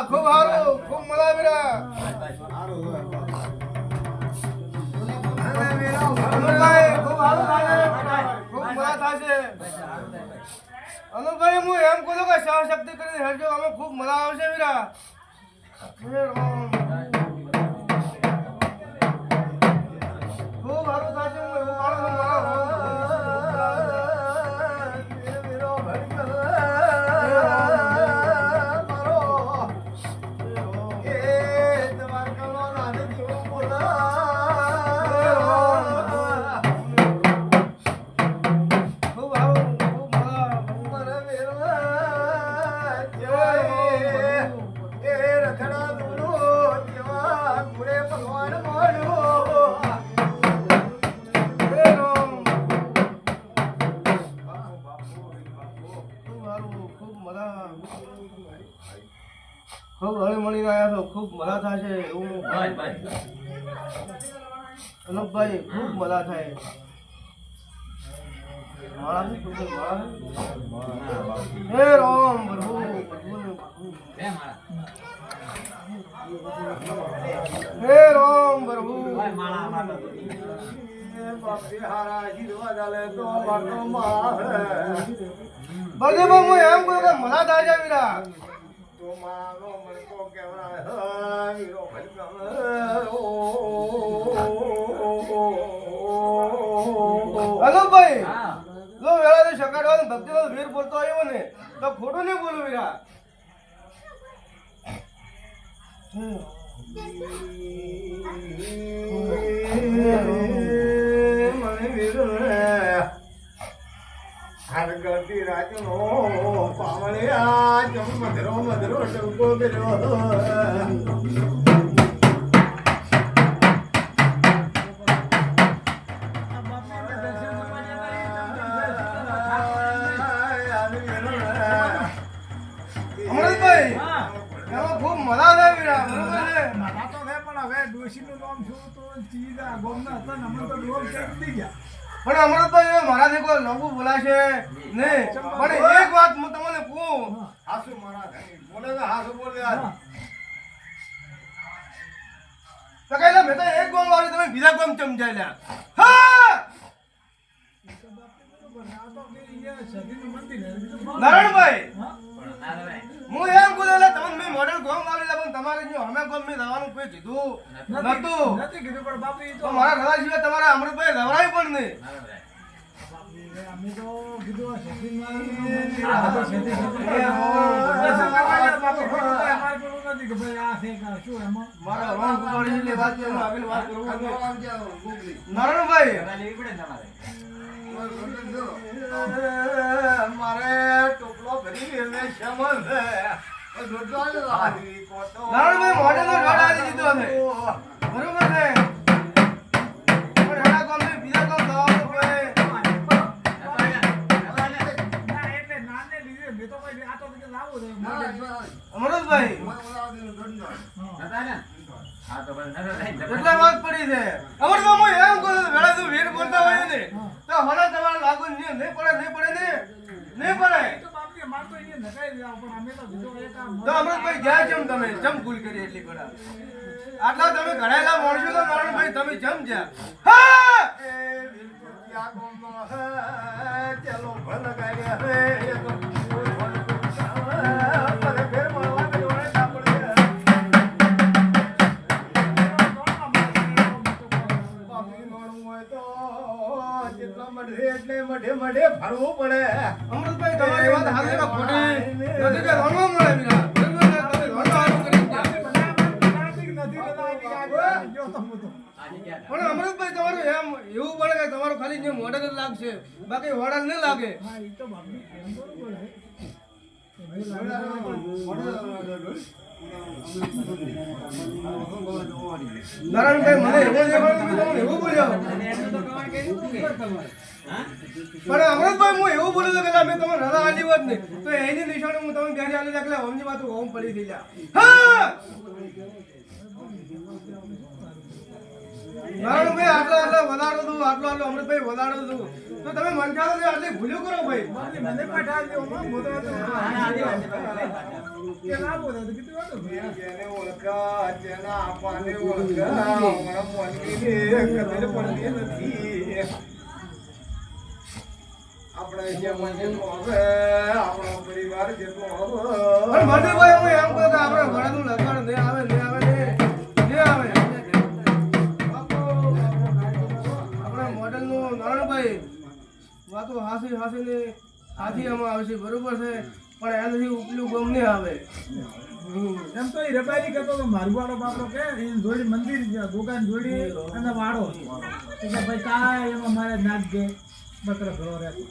ખૂબ સારું ખૂબ મજા વીરા અનુભાઈ હું એમ કહું કે સહશક્તિ કરીને હેરજો અમે ખૂબ મજા આવશે વીરા ખૂબ સારું થશે હું એવું માણસ ખૂબ હળી મળી રહ્યા છો ખૂબ મજા થશે એવું અનુપભાઈ ખૂબ મજા થાય હે રામ પ્રભુ હે રામ પ્રભુ બળદેવ હું એમ કહું કે મજા થાય છે વીરા અનુભાઈ જો વેળા શકાડવાનો ભક્તિ વીર બોલતો આવ્યો ને તો ખોટું નહીં બોલું વીરા હરગતી રાજનો પાવળિયા જમ મધરો મધરો ટંકો કર્યો અમૃતભાઈ એમાં ખૂબ મજા આવે વીરા બરોબર છે મારા તો હે પણ હવે ડોશીનું નામ શું તો ચીજા ગોમના હતા ને અમને તો ડોમ ચડી ગયા પણ અમૃતભાઈ મારાથી કોઈ લોકો બોલાશે નહીં પણ એક વાત હું તમને કહું હાસુ મારા બોલે તો હાસુ બોલે તો કઈ મેં તો એક ગોમ વાળી તમે બીજા ગોમ ચમચાયેલા હા નારાયણભાઈ હું એમ કહું તમે મેં મોડેલ ગોમ વાળી પણ તમારે જો અમે ગોમ મેં દવાનું કોઈ કીધું નથી કીધું પણ બાપી તો મારા ઘણા સિવાય તમારા અમૃતભાઈ દવડાવી પણ નહીં અમે તો કીધું નારાયણભાઈ મારે ટોપલો ભરી નારાયણભાઈ મોડેલ નો ઢાળ આવી દીધો અમે બરોબર છે પણ એના કામ ને બીજા કામ દવાનું પડે અમૃતભાઈ એટલા વાત પડી છે અમૃતભાઈ હું એમ કહું વેળા તું વીર બોલતા હોય ને તો હલા તમારે લાગુ નહીં પડે ને નહીં પડે તો અમૃતભાઈ જ્યાં જમ તમે જમ ભૂલ કરી એટલી કડા આટલા તમે ઘડાયેલા માણસો તો નારાયણભાઈ તમે જમ જ્યાં હા ચલો ભલ એટલે મઢે મઢે ફરવું પડે અમૃતભાઈ તમારી વાત હાલે કે ખોટી નથી કે રણવા મળે મીરા બરોબર ને તમે રણવા હારું કરી પણ અમૃતભાઈ તમારું એમ એવું પડે કે તમારું ખાલી જે મોડલ જ લાગશે બાકી વડાલ નહીં લાગે નારાયણભાઈ મને એવું દેખાડું એવું બોલ્યો પણ અમૃતભાઈ હું એવું બોલું છું કે મેં તમે રજા આલી હોત ને તો એની નિશાની હું તમે બેરી આલી એટલે ઓમની વાત ઓમ પડી થઈ જા હા નારાયણભાઈ આટલા વધારો છું, આટલો અમૃતભાઈ વધારો છું, તો તમે મંચાલો ને આટલી ભૂલ્યો કરો ભાઈ. મને પઠાવી દો, હું મોટો હતો. કે ના બોલે તો કીધું હતું. જેને ઓળખા, જેના આપાને ઓળખા, હમણાં મોનવીને કદર પડતી નથી. આપણે જે મંજિલનો હવે આપણો પરિવાર જેટલો હવે પણ મંજુભાઈ હું એમ કહું કે આપણે ઘોડાનું લગાડ નહીં આવે નહીં આવે નહીં આવે. આપણા મોડલનું નારાયણભાઈ વાતો હાસી હાસીને હાથી આમાં આવશે બરોબર છે, પણ એનાથી ઉપલું ગમ નહીં આવે. એમ તો એ રબારી કરતો તો મારું વાળો બાપરો કે એની જોડી મંદિર છે, દુકાન જોડી અને વાળો હતો. એટલે ભાઈ કાંઈ એમાં મારે નાખ દે બકરો ઘરો રહેતો.